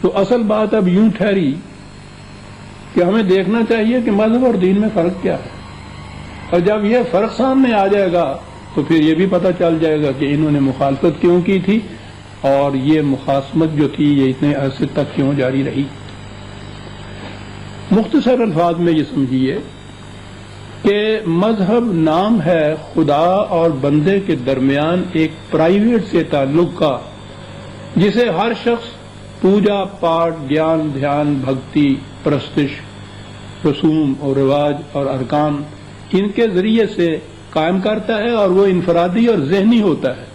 تو اصل بات اب یوں ٹھہری کہ ہمیں دیکھنا چاہیے کہ مذہب اور دین میں فرق کیا ہے، اور جب یہ فرق سامنے آ جائے گا تو پھر یہ بھی پتہ چل جائے گا کہ انہوں نے مخالفت کیوں کی تھی اور یہ مخاصمت جو تھی یہ اتنے عرصے تک کیوں جاری رہی۔ مختصر الفاظ میں یہ سمجھیے کہ مذہب نام ہے خدا اور بندے کے درمیان ایک پرائیویٹ سے تعلق کا، جسے ہر شخص پوجا پاٹ، گیان، دھیان، بھکتی، پرستش، رسوم اور رواج اور ارکان ان کے ذریعے سے قائم کرتا ہے، اور وہ انفرادی اور ذہنی ہوتا ہے،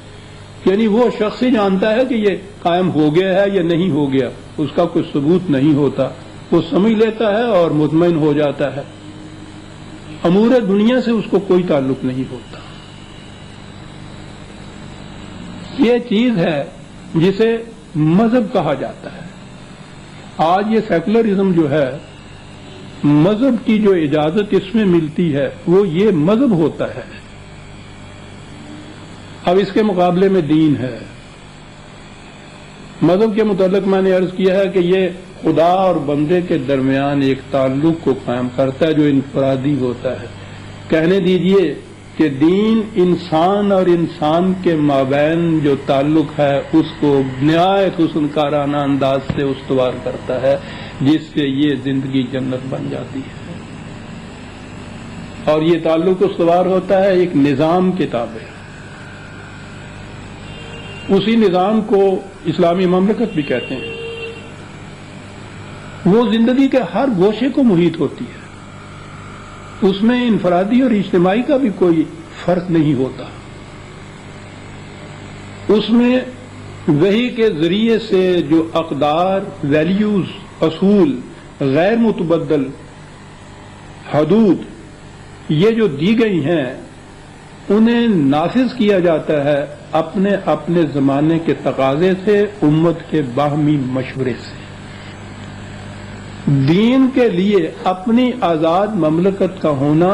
یعنی وہ شخص ہی جانتا ہے کہ یہ قائم ہو گیا ہے یا نہیں ہو گیا، اس کا کوئی ثبوت نہیں ہوتا، وہ سمجھ لیتا ہے اور مطمئن ہو جاتا ہے، امور دنیا سے اس کو کوئی تعلق نہیں ہوتا۔ یہ چیز ہے جسے مذہب کہا جاتا ہے۔ آج یہ سیکولرزم جو ہے، مذہب کی جو اجازت اس میں ملتی ہے وہ یہ مذہب ہوتا ہے۔ اب اس کے مقابلے میں دین ہے۔ مذہب کے متعلق میں نے عرض کیا ہے کہ یہ خدا اور بندے کے درمیان ایک تعلق کو قائم کرتا ہے جو انفرادی ہوتا ہے۔ کہنے دیجئے کہ دین انسان اور انسان کے مابین جو تعلق ہے اس کو نہایت حسن کارانہ انداز سے استوار کرتا ہے، جس سے یہ زندگی جنت بن جاتی ہے، اور یہ تعلق استوار ہوتا ہے ایک نظام کے تابع۔ اسی نظام کو اسلامی مملکت بھی کہتے ہیں۔ وہ زندگی کے ہر گوشے کو محیط ہوتی ہے، اس میں انفرادی اور اجتماعی کا بھی کوئی فرق نہیں ہوتا، اس میں وحی کے ذریعے سے جو اقدار، ویلیوز، اصول، غیر متبدل حدود یہ جو دی گئی ہیں انہیں نافذ کیا جاتا ہے اپنے اپنے زمانے کے تقاضے سے، امت کے باہمی مشورے سے۔ دین کے لیے اپنی آزاد مملکت کا ہونا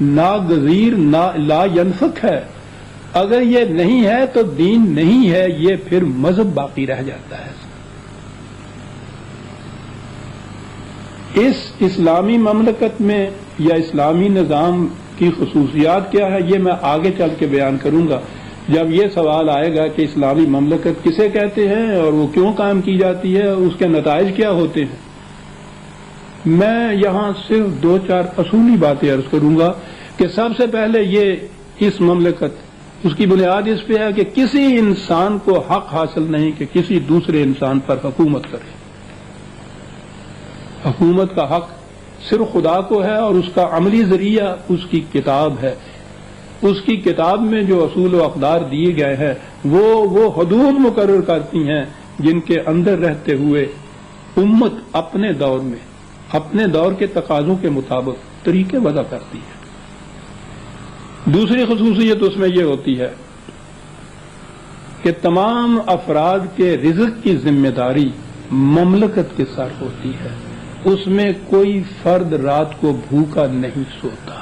ناگزیر لا ینفک ہے۔ اگر یہ نہیں ہے تو دین نہیں ہے، یہ پھر مذہب باقی رہ جاتا ہے۔ اس اسلامی مملکت میں یا اسلامی نظام کی خصوصیات کیا ہے، یہ میں آگے چل کے بیان کروں گا جب یہ سوال آئے گا کہ اسلامی مملکت کسے کہتے ہیں اور وہ کیوں قائم کی جاتی ہے، اس کے نتائج کیا ہوتے ہیں۔ میں یہاں صرف دو چار اصولی باتیں عرض کروں گا کہ سب سے پہلے یہ اس مملکت، اس کی بنیاد اس پہ ہے کہ کسی انسان کو حق حاصل نہیں کہ کسی دوسرے انسان پر حکومت کرے۔ حکومت کا حق صرف خدا کو ہے، اور اس کا عملی ذریعہ اس کی کتاب ہے۔ اس کی کتاب میں جو اصول و اقدار دیے گئے ہیں وہ حدود مقرر کرتی ہیں جن کے اندر رہتے ہوئے امت اپنے دور میں اپنے دور کے تقاضوں کے مطابق طریقے وضع کرتی ہے۔ دوسری خصوصیت اس میں یہ ہوتی ہے کہ تمام افراد کے رزق کی ذمہ داری مملکت کے سر ہوتی ہے، اس میں کوئی فرد رات کو بھوکا نہیں سوتا،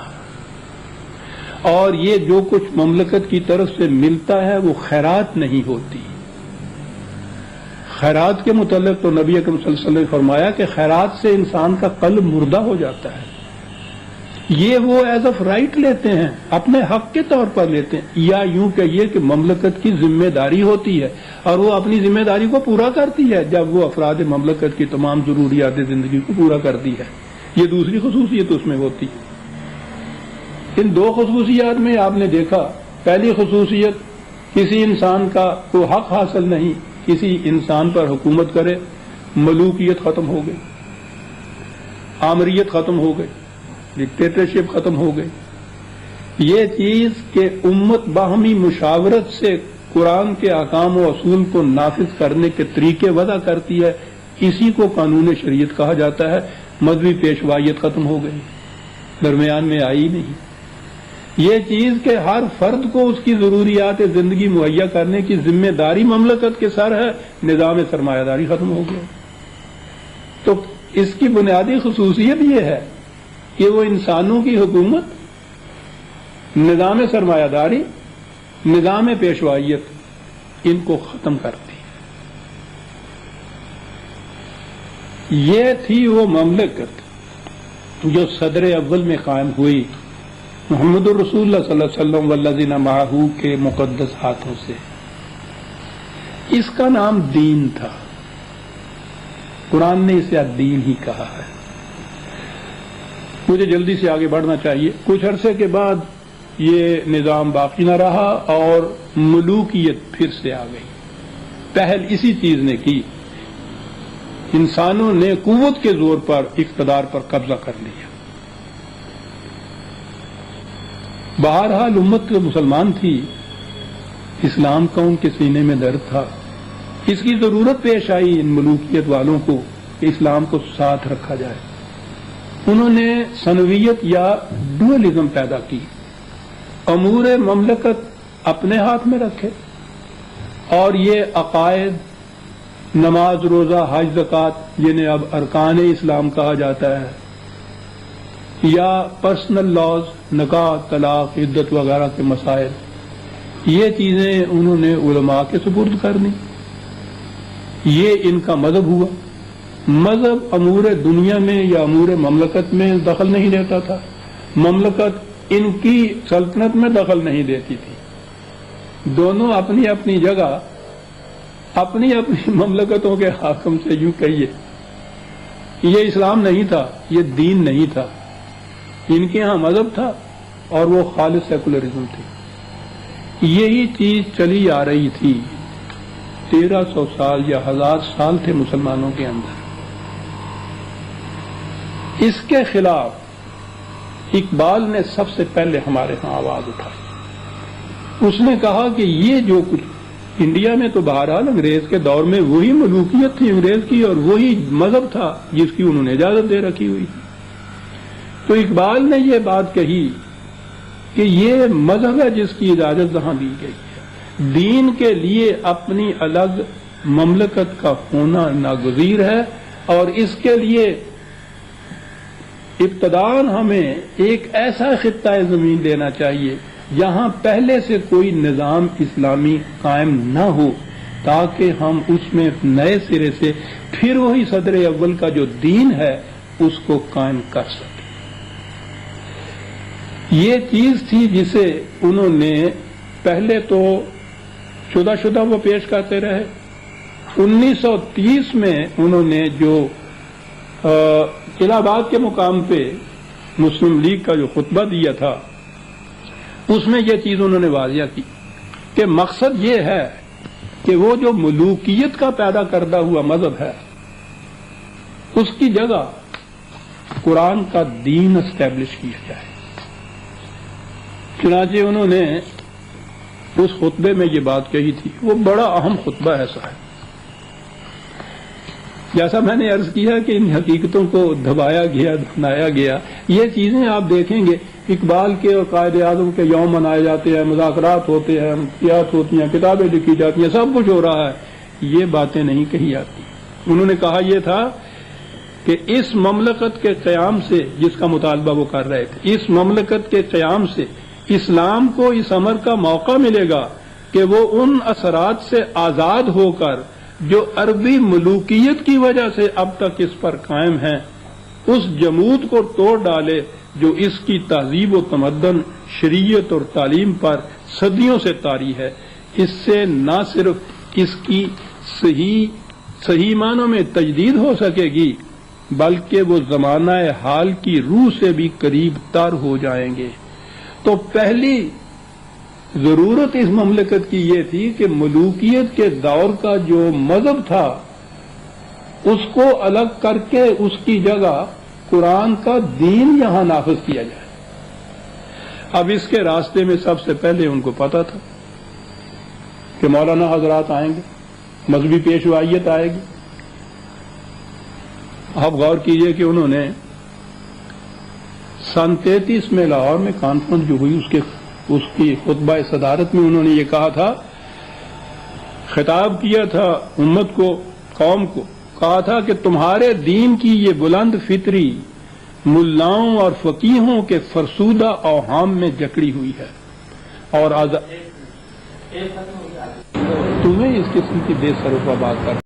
اور یہ جو کچھ مملکت کی طرف سے ملتا ہے وہ خیرات نہیں ہوتی۔ خیرات کے متعلق تو نبی اکرم صلی اللہ علیہ وسلم نے فرمایا کہ خیرات سے انسان کا قلب مردہ ہو جاتا ہے۔ یہ وہ ایز آف رائٹ لیتے ہیں، اپنے حق کے طور پر لیتے ہیں، یا یوں کہیے کہ مملکت کی ذمہ داری ہوتی ہے، اور وہ اپنی ذمہ داری کو پورا کرتی ہے جب وہ افراد مملکت کی تمام ضروریات زندگی کو پورا کرتی ہے۔ یہ دوسری خصوصیت اس میں ہوتی ہے۔ ان دو خصوصیات میں آپ نے دیکھا، پہلی خصوصیت کسی انسان کا کوئی حق حاصل نہیں، کسی انسان پر حکومت کرے، ملوکیت ختم ہو گئی، آمریت ختم ہو گئی، ڈکٹیٹرشپ ختم ہو گئی۔ یہ چیز کہ امت باہمی مشاورت سے قرآن کے احکام و اصول کو نافذ کرنے کے طریقے وضع کرتی ہے، اسی کو قانون شریعت کہا جاتا ہے۔ مذہبی پیشوائیت ختم ہو گئی، درمیان میں آئی نہیں۔ یہ چیز کہ ہر فرد کو اس کی ضروریات زندگی مہیا کرنے کی ذمہ داری مملکت کے سر ہے، نظام سرمایہ داری ختم ہو گیا۔ تو اس کی بنیادی خصوصیت یہ ہے کہ وہ انسانوں کی حکومت، نظام سرمایہ داری، نظام پیشوائیت ان کو ختم کرتی ہے۔ یہ تھی وہ مملکت جو صدر اول میں قائم ہوئی محمد الرسول اللہ صلی اللہ علیہ وسلم والذین معہ کے مقدس ہاتھوں سے. اس کا نام دین تھا. قرآن نے اسے دین ہی کہا ہے. مجھے جلدی سے آگے بڑھنا چاہیے. کچھ عرصے کے بعد یہ نظام باقی نہ رہا اور ملوکیت پھر سے آ گئی. پہل اسی چیز نے کی. انسانوں نے قوت کے زور پر اقتدار پر قبضہ کر لیا. بہرحال امت مسلمان تھی. اسلام کا ان کے سینے میں درد تھا. اس کی ضرورت پیش آئی ان ملوکیت والوں کو کہ اسلام کو ساتھ رکھا جائے. انہوں نے ثنویت یا ڈوئلزم پیدا کی. امور مملکت اپنے ہاتھ میں رکھے اور یہ عقائد، نماز، روزہ، حج، زکوٰۃ جنہیں اب ارکان اسلام کہا جاتا ہے، یا پرسنل لاز، نکاح، طلاق، عدت وغیرہ کے مسائل، یہ چیزیں انہوں نے علماء کے سپرد کر دی. یہ ان کا مذہب ہوا. مذہب امور دنیا میں یا امور مملکت میں دخل نہیں دیتا تھا. مملکت ان کی سلطنت میں دخل نہیں دیتی تھی. دونوں اپنی اپنی جگہ اپنی اپنی مملکتوں کے حاکم سے یوں کہیے. یہ اسلام نہیں تھا، یہ دین نہیں تھا. ان کے ہاں مذہب تھا اور وہ خالص سیکولرزم تھی. یہی چیز چلی آ رہی تھی. 1300 سال یا 1000 سال تھے مسلمانوں کے اندر. اس کے خلاف اقبال نے سب سے پہلے ہمارے ہاں آواز اٹھائی. اس نے کہا کہ یہ جو کچھ انڈیا میں تو بہرحال انگریز کے دور میں وہی ملوکیت تھی انگریز کی اور وہی مذہب تھا جس کی انہوں نے اجازت دے رکھی ہوئی تھی. تو اقبال نے یہ بات کہی کہ یہ مذہب ہے جس کی اجازت جہاں دی گئی ہے. دین کے لیے اپنی الگ مملکت کا ہونا ناگزیر ہے اور اس کے لیے ابتداً ہمیں ایک ایسا خطہ زمین دینا چاہیے جہاں پہلے سے کوئی نظام اسلامی قائم نہ ہو تاکہ ہم اس میں نئے سرے سے پھر وہی صدر اول کا جو دین ہے اس کو قائم کر سکیں. یہ چیز تھی جسے انہوں نے پہلے تو شدہ وہ پیش کرتے رہے. 1930 میں انہوں نے جو الہ آباد کے مقام پہ مسلم لیگ کا جو خطبہ دیا تھا اس میں یہ چیز انہوں نے واضح کی کہ مقصد یہ ہے کہ وہ جو ملوکیت کا پیدا کردہ ہوا مذہب ہے اس کی جگہ قرآن کا دین اسٹیبلش کیا جائے. چنانچہ انہوں نے اس خطبے میں یہ بات کہی تھی. وہ بڑا اہم خطبہ ہے صاحب. جیسا میں نے عرض کیا کہ ان حقیقتوں کو دبایا گیا، دفنایا گیا. یہ چیزیں آپ دیکھیں گے اقبال کے اور قائد اعظم کے یوم منائے جاتے ہیں، مذاکرات ہوتے ہیں، امتیاز ہوتی ہیں، کتابیں لکھی جاتی ہیں، سب کچھ ہو رہا ہے. یہ باتیں نہیں کہی جاتی. انہوں نے کہا یہ تھا کہ اس مملکت کے قیام سے، جس کا مطالبہ وہ کر رہے تھے، اس مملکت کے قیام سے اسلام کو اس امر کا موقع ملے گا کہ وہ ان اثرات سے آزاد ہو کر جو عربی ملوکیت کی وجہ سے اب تک اس پر قائم ہیں اس جمود کو توڑ ڈالے جو اس کی تہذیب و تمدن، شریعت اور تعلیم پر صدیوں سے طاری ہے. اس سے نہ صرف اس کی صحیح معنوں میں تجدید ہو سکے گی بلکہ وہ زمانہ حال کی روح سے بھی قریب تر ہو جائیں گے. تو پہلی ضرورت اس مملکت کی یہ تھی کہ ملوکیت کے دور کا جو مذہب تھا اس کو الگ کر کے اس کی جگہ قرآن کا دین یہاں نافذ کیا جائے. اب اس کے راستے میں سب سے پہلے ان کو پتا تھا کہ مولانا حضرات آئیں گے، مذہبی پیشوائیت آئے گی. آپ غور کیجئے کہ انہوں نے سن 33 میں لاہور میں کانفرنس جو ہوئی اس کی خطبہ صدارت میں انہوں نے یہ کہا تھا، خطاب کیا تھا امت کو، قوم کو، کہا تھا کہ تمہارے دین کی یہ بلند فطری ملاؤں اور فقیہوں کے فرسودہ اوہام میں جکڑی ہوئی ہے اور تمہیں اس قسم کی بے سروپا بات کر